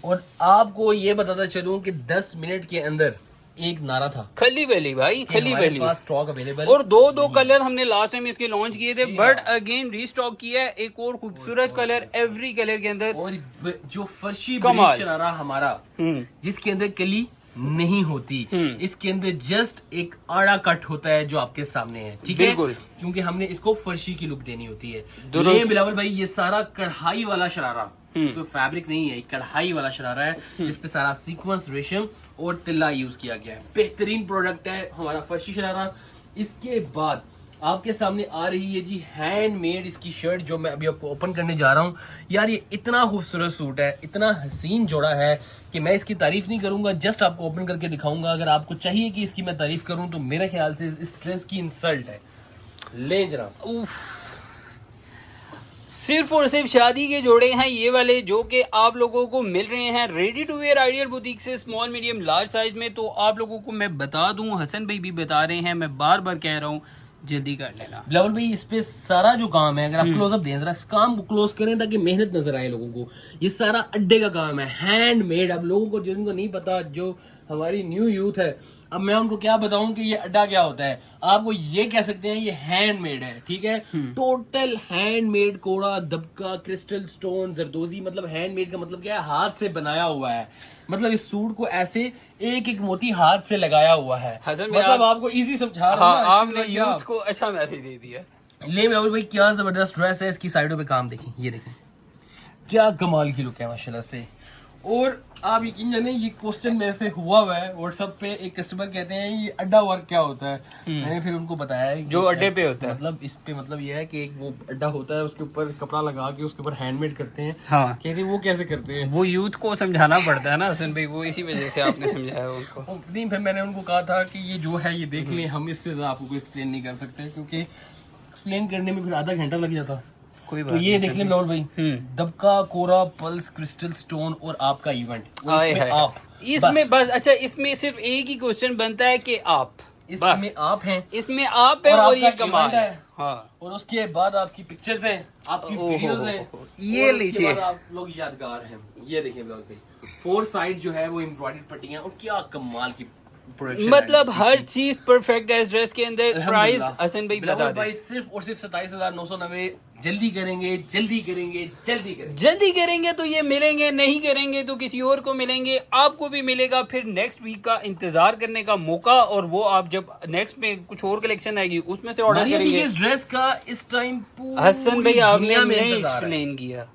और आपको ये बताता चलूं कि 10 मिनट के अंदर एक नारा था, खली बेली भाई, खली बेली। Stock available. और दो कलर हमने लास्ट टाइम इसके लॉन्च किए थे, बट अगेन रीस्टॉक किया है एक और खूबसूरत कलर, एवरी कलर के अंदर। और जो फर्शी ब्रीफ शरारा हमारा, जिसके अंदर कली नहीं होती, इसके अंदर जस्ट एक आड़ा कट होता है जो आपके सामने है, ठीक है। बिल्कुल, क्योंकि हमने इसको फर्शी की लुक देनी होती है। बिलावल भाई, ये सारा कढ़ाई वाला शरारा, कोई फैब्रिक नहीं है, कढ़ाई वाला शरारा है, जिसपे सारा सीक्वेंस, रेशम और तिल्ला यूज किया गया है। बेहतरीन प्रोडक्ट है हमारा फर्शी शरारा। इसके बाद आपके सामने आ रही है जी हैंडमेड इसकी शर्ट, जो मैं अभी आपको ओपन करने जा रहा हूँ। यार, ये इतना खूबसूरत सूट है, इतना हसीन जोड़ा है कि मैं इसकी तारीफ नहीं करूंगा, जस्ट आपको ओपन करके दिखाऊंगा। अगर आपको चाहिए कि इसकी मैं तारीफ करूं तो मेरे ख्याल से इस ड्रेस की इंसल्ट है। ले जनाब, सिर्फ और सिर्फ शादी के जोड़े हैं ये वाले, जो कि आप लोगों को मिल रहे हैं ready to wear ideal boutique से, स्मॉल, मीडियम, लार्ज साइज में। तो आप लोगों को मैं बता दूं, हसन भाई भी बता रहे हैं, मैं बार बार कह रहा हूं, जल्दी कर लेना। बिलावल भाई, इस पे सारा जो काम है, अगर आप क्लोजअप दें, जरा इस काम को क्लोज करें ताकि मेहनत नजर आए लोगों को। ये सारा अड्डे का काम है, हैंडमेड। अब लोगों को जिनको नहीं पता, जो हमारी न्यू यूथ है, अब मैं उनको क्या बताऊं कि ये अड्डा क्या होता है। आपको ये कह सकते हैं ये हैंडमेड है, ठीक है। टोटल हैंडमेड, कोड़ा दबका, क्रिस्टल, स्टोन, जरदोजी। मतलब हैंडमेड का मतलब क्या है, हाथ से बनाया हुआ है। मतलब इस सूट को ऐसे एक एक मोती हाथ से लगाया हुआ है। मतलब आपको इजी समझा रहा हूं, आपने यूथ को अच्छा मैसेज दे दिया। ले राहुल भाई, क्या जबरदस्त ड्रेस है। इसकी साइडों पे काम देखें, ये देखें, क्या कमाल की लुक है माशाल्लाह से। और आप यकीन जाने ये क्वेश्चन मेरे से हुआ है व्हाट्सएप पे। एक कस्टमर कहते हैं ये अड्डा वर्क क्या होता है। मैंने फिर उनको बताया कि जो अड्डे पे होता है, मतलब इस पे मतलब ये है कि एक वो अड्डा होता है, उसके ऊपर कपड़ा लगा के उसके ऊपर हैंडमेड करते हैं। हाँ कहते हैं वो कैसे करते हैं, वो यूथ को समझाना पड़ता है ना हसन भाई, वो इसी वजह से आपने समझाया उनको। नहीं फिर मैंने उनको कहा था कि ये जो है ये देख लें, हम इससे ज्यादा आपको एक्सप्लेन नहीं कर सकते क्योंकि एक्सप्लेन करने में फिर आधा घंटा लग जाता। कोई तो बात ये देख लें बिलावल भाई, दबका, कोरा, पल्स, क्रिस्टल स्टोन और आपका इवेंट। हाय हाय। आप इसमें बस अच्छा, इसमें सिर्फ एक ही क्वेश्चन बनता है कि आप, इसमें आप हैं, इसमें आप है और आपका ये कमाल event है। हाँ और उसके बाद आपकी पिक्चर्स हैं, आपकी ओहो, वीडियोस हैं, ये और उसके लीजिए। बाद आप लोग यादगार हैं। ये देखिए बिलावल भाई, 4 साइड जो है वो एम्ब्रॉयडर्ड पट्टियां और क्या कमाल की प्रोडक्शन। मतलब हर चीज परफेक्ट है इस ड्रेस के अंदर। प्राइस हसन भाई बता बिलावल दें। भाई सिर्फ और सिर्फ 27,990। जल्दी करेंगे, जल्दी करेंगे, जल्दी करेंगे। जल्दी करेंगे तो ये मिलेंगे, नहीं करेंगे तो किसी और को मिलेंगे। आपको भी मिलेगा फिर नेक्स्ट वीक का इंतजार करने का मौका, और वो आप जब नेक्स्ट में कुछ और कलेक्शन आएगी उसमें से ऑर्डर मारिया बी करेंगे। के इस ड्रेस का इस टाइम हसन भाई आपने दुनिया में नहीं इंतजार है। एक्सप्लेन किया।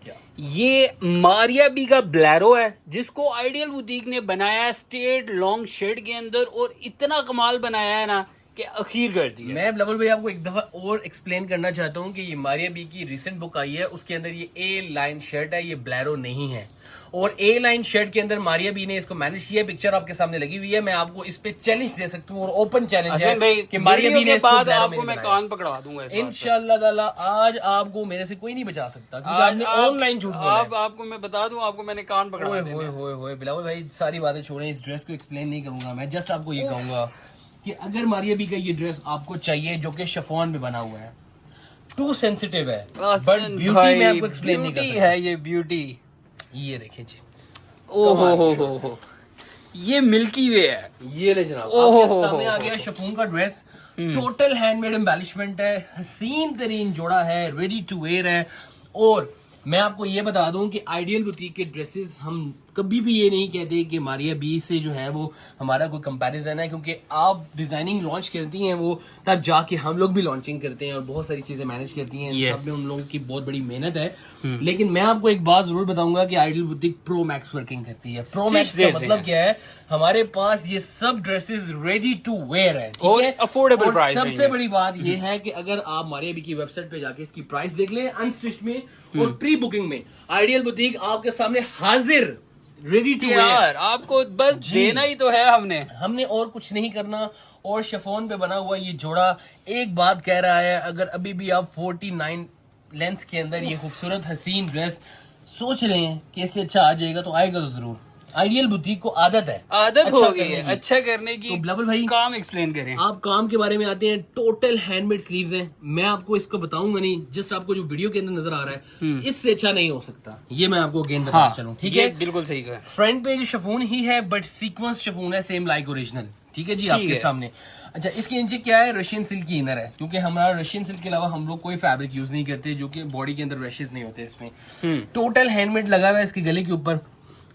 क्या? ये मारिया बी का ब्लैरो है जिसको आइडियल बुटीक ने बनाया है स्ट्रेट लॉन्ग शेड के अंदर, और इतना कमाल बनाया है ना कि अखीर कर दिया। मैं बिलावल भाई आपको एक दफा और एक्सप्लेन करना चाहता हूँ कि ये मारिया बी की रिसेंट बुक आई है, उसके अंदर ये ए लाइन शर्ट है, ये ब्लैरो नहीं है। और ए लाइन शर्ट के अंदर मारिया बी ने इसको मैनेज किया। पिक्चर आपके सामने लगी हुई है, मैं आपको इस पे चैलेंज दे सकता हूँ और ओपन चैलेंज है हसन भाई कि मारिया बी ने इसको बाद ब्लैरो आपको में मैं बनाया। कान पकड़ा दूंगा इस बात पे। इंशाल्लाह ताला आज आपको मेरे से कोई नहीं बचा सकता क्योंकि आपने ऑनलाइन झूठ बोला है। आपको मैं बता दूं, आपको मैंने कान पकड़ा ओए दिए। होए होए होए बिलावल भाई सारी बातें छोड़ें, इस ड्रेस को एक्सप्लेन नहीं करूंगा मैं। जस्ट आपको ये कहूंगा कि अगर मारिया बी का ये ड्रेस आपको चाहिए जो कि शिफॉन में बना हुआ है, टू सेंसिटिव है, बट ब्यूटी में आपको एक्सप्लेन नहीं कर ब्यूटी सकता। है ये ब्यूटी। ये देखें जी, ओहो हो, ये मिल्की वे है। ये ले जनाब, ओहो आपके हो सामने हो आ गया शिफॉन का ड्रेस। टोटल हैंडमेड एम्बेलिशमेंट है, हसीन तरीन जोड़ा है, रेडी टू वेयर है। और मैं आपको ये बता दूं कि आइडियल बुटीक के ड्रेसेस हम कभी भी ये नहीं कहते कि मारिया बी से जो है वो हमारा कोई कंपैरिजन है, क्योंकि आप डिजाइनिंग लॉन्च करती हैं वो तब जाके हम लोग भी लॉन्चिंग करते हैं और बहुत सारी चीजें मैनेज करती हैं। Yes. सब में उन लोगों की बहुत बड़ी मेहनत है। लेकिन मैं आपको एक बात जरूर बताऊंगा कि ideal boutique pro max working करती है। प्रो मैक्स का मतलब क्या है, हमारे पास ये सब ड्रेसेस रेडी टू वेयर है, ठीक और है, affordable और price सबसे में। बड़ी बात ये है कि अगर आप मारिया बी की वेबसाइट पे जाके इसकी प्राइस देख लें अनस्टिच में और प्री बुकिंग में, आइडियल बुटीक आपके सामने हाजिर, रेडी टू वेयर। यार आपको बस देना ही तो है हमने और कुछ नहीं करना। और शिफॉन पे बना हुआ ये जोड़ा एक बात कह रहा है, अगर अभी भी आप 49 लेंथ के अंदर ये खूबसूरत हसीन ड्रेस सोच रहे हैं कि इससे अच्छा आ जाएगा तो आएगा तो जरूर। आइडियल बुटीक को आदत है, आदत अच्छा हो गई करने है की। अच्छा करने की। तो बिलावल भाई काम एक्सप्लेन करें। आप काम के बारे में आते हैं, टोटल हैंडमेड स्लीव्स हैं। मैं आपको इसको बताऊंगा नहीं, जस्ट आपको जो वीडियो के अंदर नजर आ रहा है इससे अच्छा नहीं हो सकता। ये मैं आपको अगेन बताता चलूं, ठीक ये है। बिल्कुल सही कहा। फ्रंट पे जो शिफॉन ही है बट सीक्वेंस शिफॉन है, सेम लाइक ओरिजिनल, ठीक है जी, ठीक आपके है। सामने। अच्छा, इसके नीचे क्या है, रशियन सिल्क की इनर है, क्योंकि हमारा रशियन सिल्क के अलावा हम लोग कोई फैब्रिक यूज नहीं करते जो कि बॉडी के अंदर रैशेस नहीं होते इसमें। टोटल हैंडमेड लगा हुआ है इसके गले के ऊपर,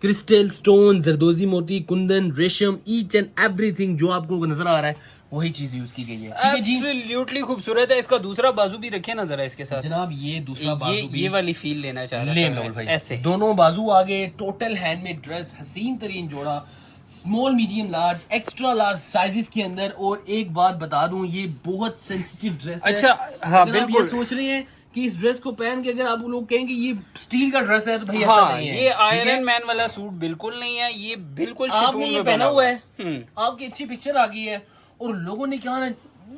क्रिस्टल, स्टोन, जरदोजी मोती, कुंदन, रेशम, ईच एंड एवरीथिंग जो आपको नजर आ रहा है वही चीज यूज की गई है, ठीक है जी। एब्सोल्युटली खूबसूरत है। इसका दूसरा बाजू भी रखिए ना जरा इसके साथ। जनाब ये दूसरा बाजू भी ये वाली फील लेना चाह रहा ले था लो मैं। भाई, ऐसे दोनों बाजू आ गए। टोटल हैंडमेड ड्रेस, हसीन तरीन जोड़ा, small, medium, large, extra large sizes के अंदर। और एक बात बता दूं, ये बहुत सेंसिटिव ड्रेस है। अच्छा, हाँ, अगर आप ये बिल्कुल। सोच रहे हैं कि इस ड्रेस को पहन के अगर आप लोग कहेंगे ये स्टील का ड्रेस है तो भाई ऐसा हाँ, नहीं है। ये ठीक है? आयरन मैन वाला सूट बिल्कुल नहीं है। ये बिल्कुल आपने शिफॉन ये में पहना बना हुआ है, हम्म। आपकी अच्छी पिक्चर आ गई है और लोगों ने क्या ना,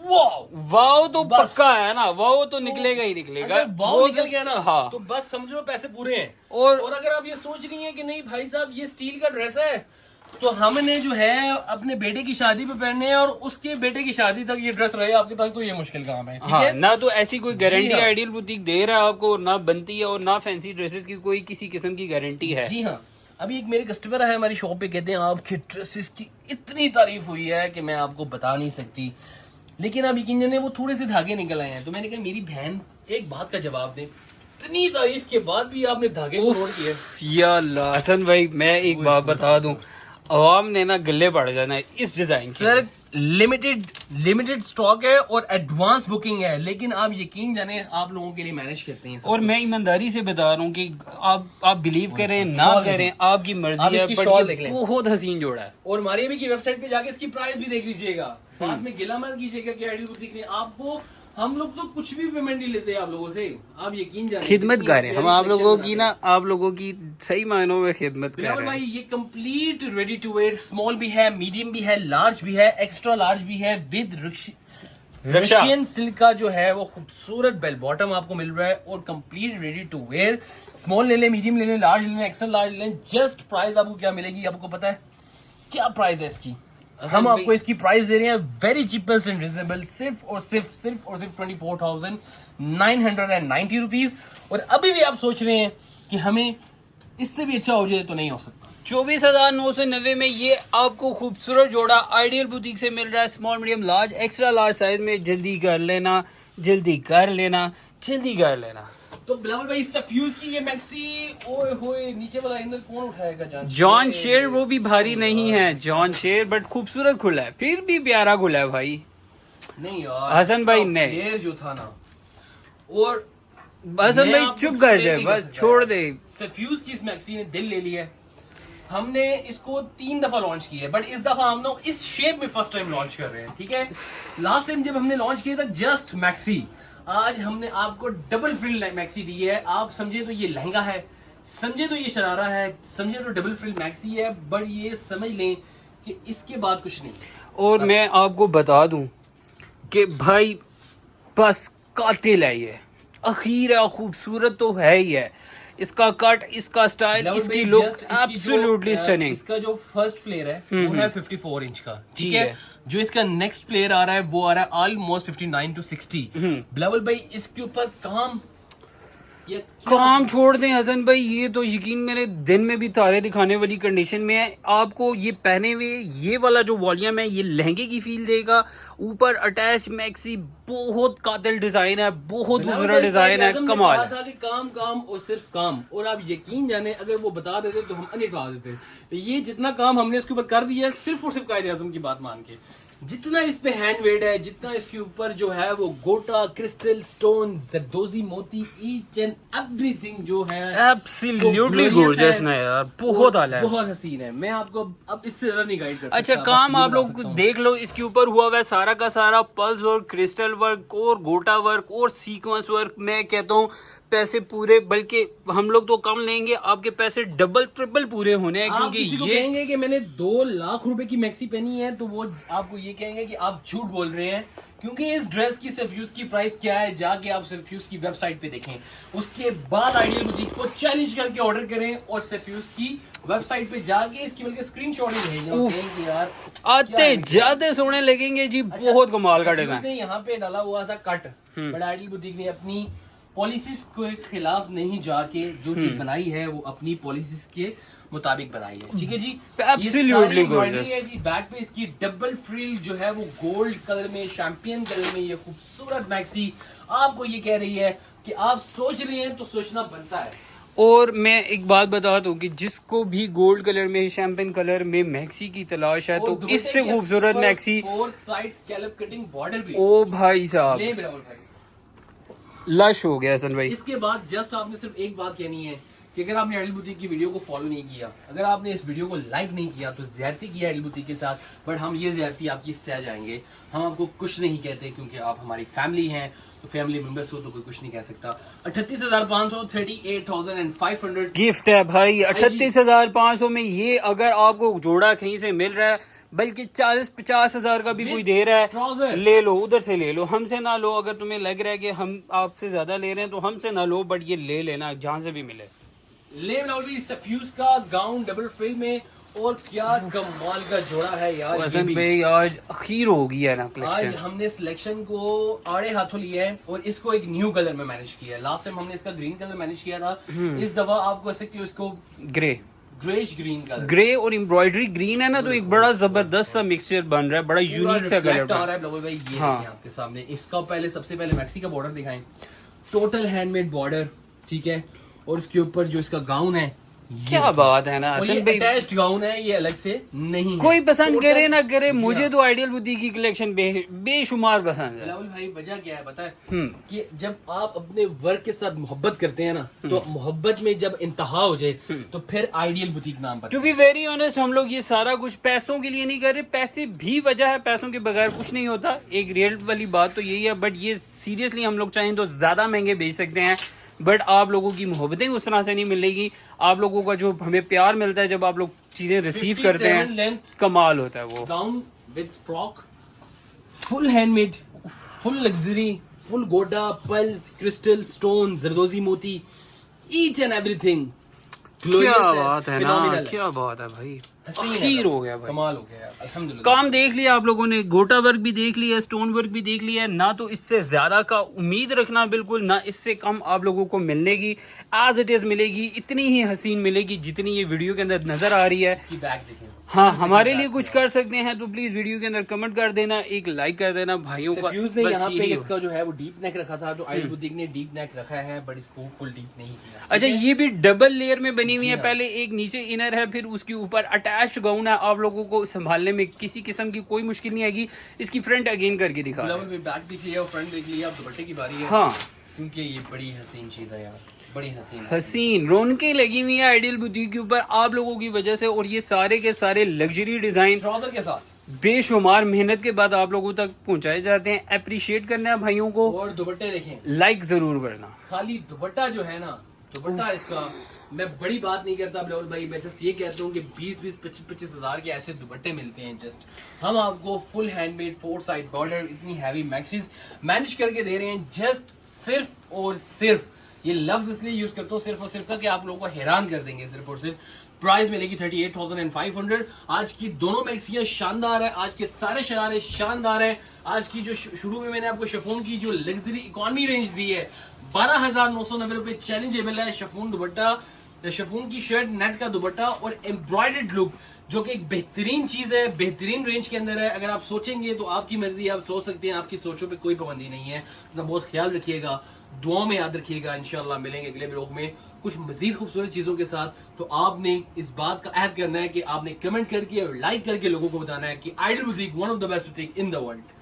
वाओ वाओ तो बस। पक्का है ना, वाओ तो निकलेगा ही निकलेगा। अगर वाओ वो निकल तो- गया ना हाँ। तो बस समझ लो पैसे पूरे हैं। और और अगर आप ये सोच रही हैं कि नहीं भाई साहब ये स्टील का ड्रेस है, तो हमने जो है अपने बेटे की शादी पे पहनने हैं और उसके बेटे की शादी तक ये ड्रेस रहे आपके पास, तो ये मुश्किल काम है, ठीक हाँ, है। ना तो ऐसी कोई गारंटी हाँ। आइडियल बुटीक दे रहा है आपको, ना बनती है, और ना फैंसी ड्रेसेस की कोई किसी किस्म की गारंटी है। जी हाँ, अभी एक मेरे कस्टमर है हमारी शॉप पे, कहते हैं आपके ड्रेसेस की इतनी तारीफ हुई है कि मैं आपको बता नहीं सकती। लेकिन अब यकीन जाने वो थोड़े से धागे निकल आए हैं, तो मैंने कहा मेरी बहन एक बात का जवाब दे, इतनी तारीफ के बाद भी आपने धागे को नोट किया। या अल्लाह, हसन भाई मैं एक बात बता दूं, अवाम ने ना गले पड़ जाना है इस डिजाइन की। सर लिमिटेड स्टॉक है और एडवांस बुकिंग है, लेकिन आप यकीन जाने आप लोगों के लिए मैनेज करते हैं सब और कुछ। मैं ईमानदारी से बता रहा हूँ कि आप बिलीव करें ना शॉल करें, आपकी आप मर्जी है, इसकी but शॉल ये देख लें। बहुत हसीन जोड़ा है। और मारिया भी की वेबसाइट पे जाके इसकी प्राइस भी देख लीजिएगा, बाद में गिला मत कीजिएगा कि आइडियल बुटीक ने आपको, हम लोग तो कुछ भी पेमेंट नहीं लेते आप लोगों से, आप यकीन जानिए। खिदमत कर रहे हैं हम आप प्यारी लोगों selection की बनाते ना, आप लोगों की सही मायनों में खिदमत कर बिलावल रहे भाई हैं। ये complete ready to wear, small भी है, मीडियम भी है, लार्ज भी है, एक्स्ट्रा लार्ज भी है, विद रक्षा। रशियन सिल्क का जो है वो खूबसूरत बेल बॉटम आपको मिल रहा है और complete ready to wear. Small ले लें, मीडियम ले लें, लार्ज ले लें, एक्स्ट्रा लार्ज ले लें। जस्ट प्राइस आपको क्या मिलेगी, आपको पता है क्या प्राइस है इसकी? हम भाई- आपको इसकी प्राइस दे रहे हैं वेरी चीपेस्ट एंड रिजनेबल, सिर्फ 24,990 रुपीज। और अभी भी आप सोच रहे हैं कि हमें इससे भी अच्छा हो जाए, तो नहीं हो सकता। 24,990 में ये आपको खूबसूरत जोड़ा आइडियल बुटीक से मिल रहा है, small medium large extra large size में। जल्दी कर लेना, जल्दी कर लेना, जल्दी कर लेना। तो बिलावल भाई सफ्यूज की ये मैक्सी, ओए होए, नीचे वाला हैंडल कौन उठाएगा? जॉन शेर वो भी भारी नहीं है, जॉन शेर बट खूबसूरत खुला है, फिर भी प्यारा खुला है भाई। नहीं यार, हसन भाई, इसका नहीं। फ्लेयर जो था ना, और हसन मैं भाई आपको चुप कर explain जाए, नहीं कर बस सकता छोड़ यार। दे। सफ्यूज की इस मैक्सी ने दिल ले लिया है। हमने इसको 3 दफा लॉन्च किया है, बट इस दफा हम लोग इस शेप में फर्स्ट टाइम लॉन्च कर रहे हैं, ठीक है? लास्ट टाइम जब हमने लॉन्च किया था जस्ट मैक्सी, आज हमने आपको डबल फ्रिल मैक्सी दी है। आप समझे तो ये लहंगा है, समझे तो ये शरारा है, समझे तो डबल फ्रिल मैक्सी है, बट ये समझ लें कि इसके बाद कुछ नहीं। और मैं आपको बता दूं कि भाई बस कातिल है ये, अखीर है, खूबसूरत तो है ही है। इसका कट, इसका स्टाइल, Level इसकी में लुक just इसकी एब्सोल्युटली जो, स्टनिंग। इसका जो फर्स्ट फ्लेयर है वो है 54 इंच का, ठीक ठीक है? है। जो इसका नेक्स्ट फ्लेयर आ रहा है वो आ रहा है ऑलमोस्ट 59 to 60। बिलावल भाई इसके ऊपर काम, ये क्या- काम छोड़ दें हसन भाई, ये तो यकीन मेरे दिन में भी तारे दिखाने वाली कंडीशन में है। आपको ये पहने हुए ये वाला जो वॉल्यूम है ये लहंगे की फील देगा। ऊपर अटैच मैक्सी, बहुत कातिल डिजाइन है, बहुत बिलावल खूबसूरत भाई, डिजाइन है, कायद-ए-आज़म ने कमाल कहा है। था कि काम काम और सिर्फ काम, और आप यकीन जाने अगर वो बता देते तो हम अनिटवा देते। तो ये जितना काम हमने इसके ऊपर कर दिया है सिर्फ और सिर्फ कायद-ए-आज़म की बात मान के, जितना इस पे हैंडमेड है, जितना इसके ऊपर जो है वो गोटा, क्रिस्टल, स्टोन, जरदोजी, मोती, ईच एंड एवरीथिंग जो है एब्सोल्युटली glorious गॉर्जियस है। ना यार, बहुत आला है। बहुत हसीन है। मैं आपको अब इससे ज्यादा नहीं गाइड कर सकता। अच्छा बस काम ये आप बता लोग सकता हूँ। देख लो, इसके ऊपर हुआ हुआ है सारा का सारा पल्स वर्क, क्रिस्टल वर्क और गोटा वर्क और सीक्वेंस वर्क। मैं कहता हूँ पैसे पूरे, बल्कि हम लोग तो कम लेंगे, आपके पैसे डबल ट्रिपल पूरे होने हैं, आप क्योंकि किसी को ये कहेंगे कि मैंने 2 लाख रुपए की मैक्सी पहनी है तो वो आपको ये कहेंगे कि आप झूठ बोल रहे हैं, क्योंकि इस ड्रेस की सफ्यूज की प्राइस क्या है जाके आप सफ्यूज की वेबसाइट पे देखें। उसके बाद आइडियल बुटीक को चैलेंज करके ऑर्डर करें और सफ्यूज की वेबसाइट पे जाके इसकी बल्कि स्क्रीनशॉट ही भेजें और कहें कि यार क्या आते है? जाते सोने लगेंगे जी, अच्छा, बहुत कमाल का सफ्यूज डिजाइन। ने यहाँ पे डाला हुआ था कट, बट आइडियल बुटीक ने अपनी पॉलिसीज के खिलाफ नहीं जाके जो चीज बनाई है वो अपनी पॉलिसीज के मुताबिक बनाई है, ठीक है जी? Absolutely gorgeous। बैक पे इसकी डबल फ्रिल जो है वो गोल्ड कलर में, शैंपियन कलर में, ये खूबसूरत मैक्सी आपको ये कह रही है कि आप सोच रहे हैं तो सोचना बनता है। और मैं एक बात बता दूं कि जिसको भी गोल्ड कलर में, शैंपेन कलर में मैक्सी की तलाश है, और तो दुपट्टे इससे के खूबसूरत ऊपर maxi, 4 side scallop cutting border भी ओ भाई साहब ले बिलावल भाई। लश हो गया हसन भाई। इसके बाद जस्ट आपने सिर्फ एक बात कहनी है कि अगर आपने आइडियल बुटीक की वीडियो को फॉलो नहीं किया, अगर आपने इस वीडियो को लाइक नहीं किया, तो ज्यादती की आइडियल बुटीक के साथ। बट हम ये ज्यादती आपकी सह जाएंगे, हम आपको कुछ नहीं कहते क्योंकि आप हमारी फैमिली हैं, तो फैमिली मेंबर्स हो तो कोई कुछ नहीं कह सकता। 38,500, 38,500 गिफ्ट है भाई 38,500 में। ये अगर आपको जोड़ा कहीं से मिल रहा है, बल्कि 40-50 हजार का भी कोई दे रहा trouser। है, ले लो, उधर से ले लो, हमसे ना लो। अगर तुम्हें लग रहा है कि हम आपसे ज्यादा ले रहे हैं तो हमसे ना लो, बट ये ले लेना जहां से भी मिले। ले बिलावल सफ्यूज का गाउन डबल फ्रिल में, और क्या कमाल का जोड़ा है यार ये हसन भी। भाई आज अखीर हो गई है ना आज कलेक्शन। हमने सिलेक्शन को आड़े हाथों लिया है और इसको एक न्यू कलर में मैनेज किया है। लास्ट टाइम हमने इसका ग्रीन कलर मैनेज किया था, इस दफा आप कह सकते हो इसको grey, greyish green colour. Grey और एम्ब्रॉयडरी ग्रीन है ना, तो एक बड़ा जबरदस्त सा मिक्सचर बन रहा है, बड़ा यूनिक सा कलर आ बन रहा है बिलावल भाई। ये हाँ। देखिए आपके सामने इसका पहले सबसे पहले मैक्सी का बॉर्डर दिखाएं, टोटल हैंडमेड बॉर्डर, ठीक है? और उसके ऊपर जो इसका गाउन है क्या बात है ना और हसन ये भाई, अटैच्ड गाउन है, ये अलग से नहीं है। कोई पसंद Total- करे ना करे, जी मुझे हाँ। तो आइडियल बुटीक की कलेक्शन बेशुमार पसंद है। बिलावल भाई वजह क्या है पता है हम्म। कि जब आप अपने वर्क के साथ मोहब्बत करते हैं ना, तो मोहब्बत में जब इंतहा हो जाए तो फिर आइडियल बुटीक नाम पर। टू बी वेरी ऑनेस्ट, हम लोग ये सारा कुछ पैसों के लिए नहीं कर रहे, पैसे भी वजह है, पैसों के बगैर कुछ नहीं होता, एक रियल वाली बात तो यही है। बट ये सीरियसली हम लोग चाहें तो ज्यादा महंगे बेच सकते हैं, बट आप लोगों की मोहब्बतें उस तरह से नहीं मिलेगी। आप लोगों का जो हमें प्यार मिलता है जब आप लोग चीजें रिसीव करते 57 हैं, लेंथ कमाल होता है वो। Gown with frock, full handmade, full luxury, full गोटा, पर्ल्स, क्रिस्टल, स्टोन, जरदोजी मोती, ईच एंड एवरीथिंग क्या बात है ना, क्या बात है भाई, हसीन है, खीर हो गया भाई। कमाल हो गया यार, अल्हम्दुलिल्लाह। काम देख लिया आप लोगों ने, गोटा वर्क भी देख लिया, स्टोन वर्क भी देख लिया, ना तो इससे ज्यादा का उम्मीद रखना बिल्कुल, ना इससे कम आप लोगों को मिलने की एज इट इज मिलेगी, इतनी ही हसीन मिलेगी जितनी ये वीडियो के अंदर नजर आ रही है। इसकी बैग देखें, हाँ, हमारे लिए कुछ कर सकते हैं तो प्लीज वीडियो के अंदर कमेंट कर देना, एक लाइक कर देना भाइयों का। सफ्यूज ने बस यहाँ पे यही इसका जो है वो डीप नेक रखा था, तो आइडियल बुटीक ने डीप नेक रखा है, बट इसको फुल डीप नहीं किया। अच्छा, ये भी डबल लेयर में बनी हुई है, पहले एक नीचे इनर है, फिर उसके ऊपर अटैच्ड गाउन है। आप लोगों को संभालने में किसी किस्म की कोई मुश्किल नहीं आएगी। इसकी फ्रंट अगेन करके दिखा रहे हैं। लेवल में बैक देख लिया, फ्रंट देख लिया, अब दुपट्टे की बारी है। हाँ, क्योंकि ये बड़ी हसीन चीज है यार, बड़ी हसीन। हसीन रौनकें लगी हुई है आइडियल बुटीक के ऊपर आप लोगों की वजह से, और ये सारे के सारे लग्जरी डिजाइन ट्राउजर के साथ बेशुमार मेहनत के बाद आप लोगों तक पहुंचाए जाते हैं। अप्रिशिएट करना है भाइयों को, और दुपट्टे देखें, लाइक जरूर करना। खाली दुपट्टा जो है ना, दुपट्टा इसका, मैं बड़ी बात नहीं करता बिलावल भाई, मैं जस्ट ये कहता हूँ कि 20-25 हजार के ऐसे दुपट्टे मिलते हैं। जस्ट हम आपको फुल हैंडमेड 4 साइड बॉर्डर, इतनी हैवी मैक्सीज मैनेज करके दे रहे हैं, जस्ट सिर्फ और सिर्फ, ये लफ्ज इसलिए यूज करता हूँ सिर्फ और सिर्फ का कि आप लोगों को हैरान कर देंगे। सिर्फ और सिर्फ प्राइस मिलेगी 38,500। आज की दोनों मैक्सियां शानदार है, आज के सारे शरारे शानदार है। आज की जो शुरू में मैंने आपको शिफॉन की जो लग्जरी इकोनॉमी रेंज दी है, 12,990 रुपए चैलेंजेबल है। शिफॉन दुपट्टा, शिफॉन की शर्ट, नेट का दुपट्टा और एम्ब्रॉयडर्ड लुक, जो कि एक बेहतरीन चीज है, बेहतरीन रेंज के अंदर है। अगर आप सोचेंगे तो आपकी मर्जी, आप सोच सकते हैं, आपकी सोचों पे कोई पाबंदी नहीं है। अपना बहुत ख्याल रखिएगा, दुआओं में याद रखिएगा। इंशाल्लाह मिलेंगे अगले ब्लॉग में कुछ मजीद खूबसूरत चीजों के साथ। तो आपने इस बात का अहद करना है कि आपने कमेंट करके और लाइक करके लोगों को बताना है कि ideal boutique one of the best boutique in the world.